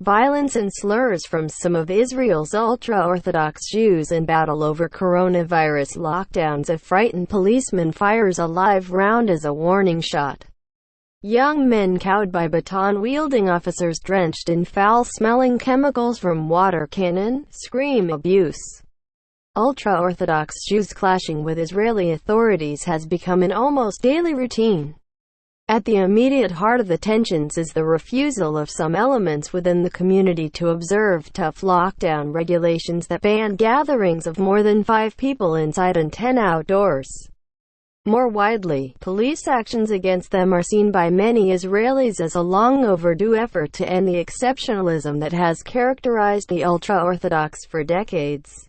Violence and slurs from some of Israel's ultra-Orthodox Jews in battle over coronavirus lockdowns. A frightened policeman fires a live round as a warning shot. Young men cowed by baton-wielding officers drenched in foul-smelling chemicals from water cannon, scream abuse. Ultra-Orthodox Jews clashing with Israeli authorities has become an almost daily routine. At the immediate heart of the tensions is the refusal of some elements within the community to observe tough lockdown regulations that ban gatherings of more than 5 people inside and 10 outdoors. More widely, police actions against them are seen by many Israelis as a long overdue effort to end the exceptionalism that has characterized the ultra-Orthodox for decades.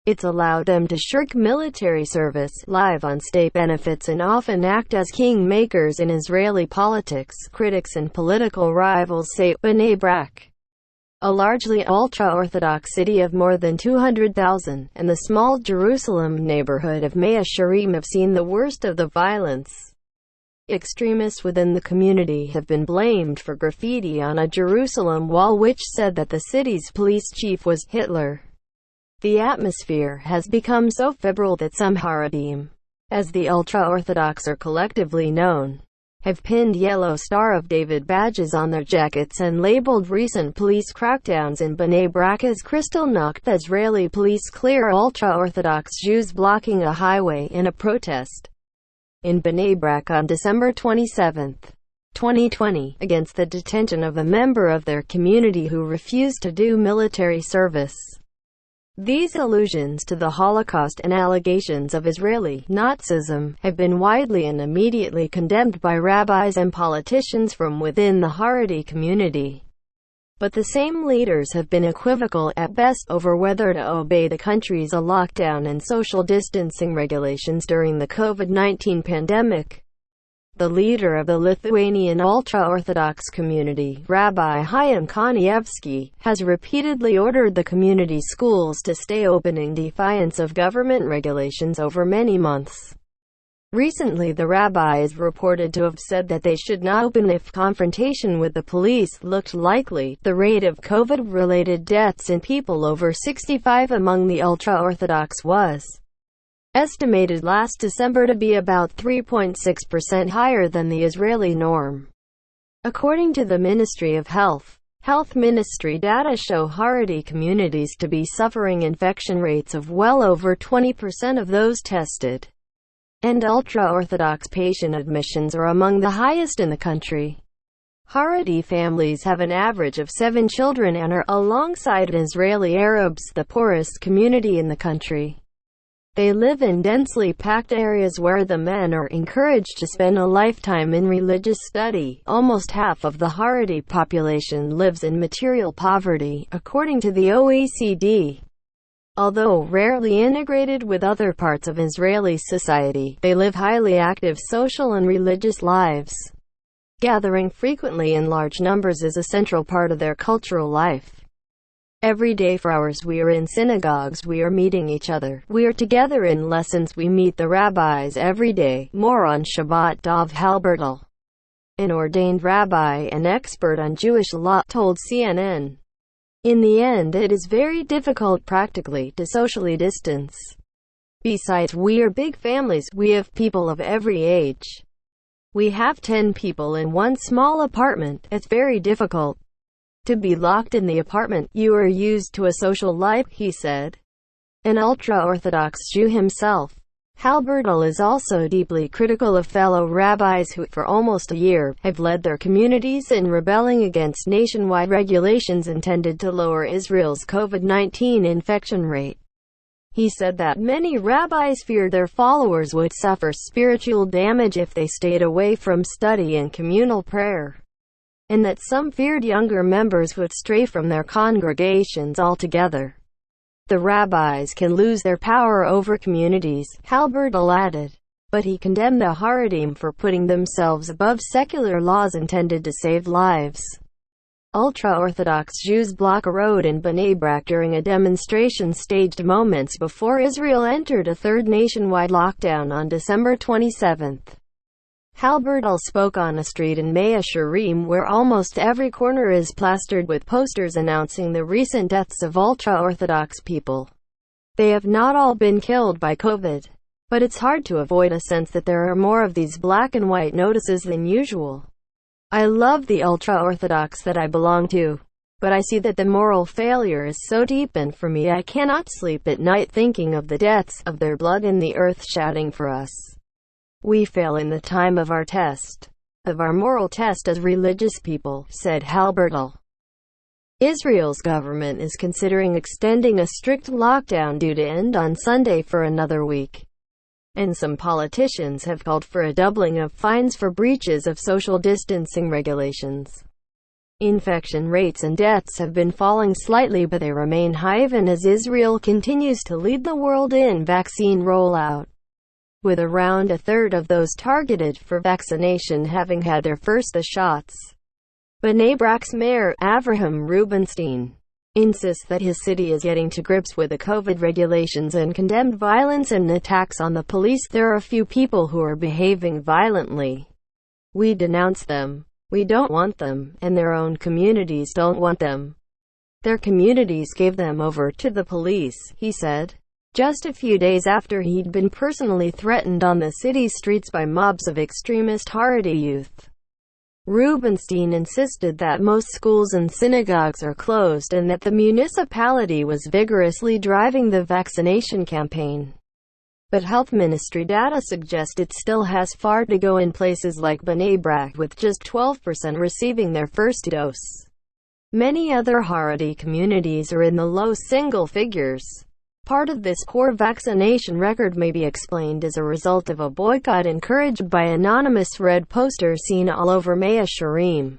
It's allowed them to shirk military service, live on state benefits, and often act as kingmakers in Israeli politics, critics and political rivals say. Bnei Brak, a largely ultra-Orthodox city of more than 200,000, and the small Jerusalem neighborhood of Mea Shearim have seen the worst of the violence. Extremists within the community have been blamed for graffiti on a Jerusalem wall which said that the city's police chief was Hitler. The atmosphere has become so febrile that some Haredim, as the ultra-Orthodox are collectively known, have pinned yellow Star of David badges on their jackets and labeled recent police crackdowns in Bnei Brak as Kristallnacht. Israeli police clear ultra-Orthodox Jews blocking a highway in a protest in Bnei Brak on December 27, 2020, against the detention of a member of their community who refused to do military service. These allusions to the Holocaust and allegations of Israeli Nazism have been widely and immediately condemned by rabbis and politicians from within the Haredi community. But the same leaders have been equivocal at best over whether to obey the country's lockdown and social distancing regulations during the COVID-19 pandemic. The leader of the Lithuanian ultra-Orthodox community, Rabbi Chaim Kanievsky, has repeatedly ordered the community schools to stay open in defiance of government regulations over many months. Recently, the rabbi is reported to have said that they should not open if confrontation with the police looked likely. The rate of COVID-related deaths in people over 65 among the ultra-Orthodox was estimated last December to be about 3.6% higher than the Israeli norm. According to the Ministry of Health Ministry data show Haredi communities to be suffering infection rates of well over 20% of those tested, and ultra-Orthodox patient admissions are among the highest in the country. Haredi families have an average of 7 children and are, alongside Israeli Arabs, the poorest community in the country. They live in densely packed areas where the men are encouraged to spend a lifetime in religious study. Almost half of the Haredi population lives in material poverty, according to the OECD. Although rarely integrated with other parts of Israeli society, they live highly active social and religious lives. Gathering frequently in large numbers is a central part of their cultural life. Every day for hours we are in synagogues, we are meeting each other, we are together in lessons, we meet the rabbis every day. More on Shabbat. Dov Halbertal, an ordained rabbi and expert on Jewish law, told CNN, "In the end it is very difficult practically to socially distance. Besides, we are big families, we have people of every age. We have 10 people in one small apartment. It's very difficult to be locked in the apartment. You are used to a social life," he said. An ultra-Orthodox Jew himself, Halbertal is also deeply critical of fellow rabbis who, for almost a year, have led their communities in rebelling against nationwide regulations intended to lower Israel's COVID-19 infection rate. He said that many rabbis feared their followers would suffer spiritual damage if they stayed away from study and communal prayer, and that some feared younger members would stray from their congregations altogether. The rabbis can lose their power over communities, Halbertal added. But he condemned the Haredim for putting themselves above secular laws intended to save lives. Ultra-Orthodox Jews block a road in Bnei Brak during a demonstration staged moments before Israel entered a third nationwide lockdown on December 27. Halbertal spoke on a street in Mea Shearim where almost every corner is plastered with posters announcing the recent deaths of ultra-Orthodox people. They have not all been killed by COVID, but it's hard to avoid a sense that there are more of these black and white notices than usual. I love the ultra-Orthodox that I belong to, but I see that the moral failure is so deep, and for me I cannot sleep at night thinking of the deaths, of their blood in the earth shouting for us. We fail in the time of our test, of our moral test as religious people, said Halbertal. Israel's government is considering extending a strict lockdown due to end on Sunday for another week. And some politicians have called for a doubling of fines for breaches of social distancing regulations. Infection rates and deaths have been falling slightly, but they remain high even as Israel continues to lead the world in vaccine rollout, with around a third of those targeted for vaccination having had their first shots. Bnei Brak's mayor, Avraham Rubinstein, insists that his city is getting to grips with the COVID regulations and condemned violence and attacks on the police. There are a few people who are behaving violently. We denounce them. We don't want them, and their own communities don't want them. Their communities gave them over to the police, he said, just a few days after he'd been personally threatened on the city's streets by mobs of extremist Haredi youth. Rubinstein insisted that most schools and synagogues are closed and that the municipality was vigorously driving the vaccination campaign. But health ministry data suggest it still has far to go in places like Bnei Brak, with just 12% receiving their first dose. Many other Haredi communities are in the low single figures. Part of this poor vaccination record may be explained as a result of a boycott encouraged by anonymous red posters seen all over Mea Shearim.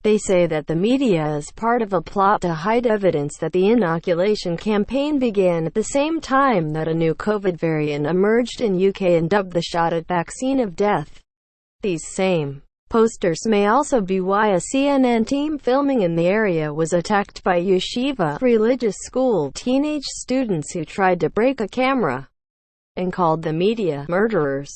They say that the media is part of a plot to hide evidence that the inoculation campaign began at the same time that a new COVID variant emerged in UK and dubbed the shot a vaccine of death. These same posters may also be why a CNN team filming in the area was attacked by yeshiva religious school teenage students who tried to break a camera and called the media murderers.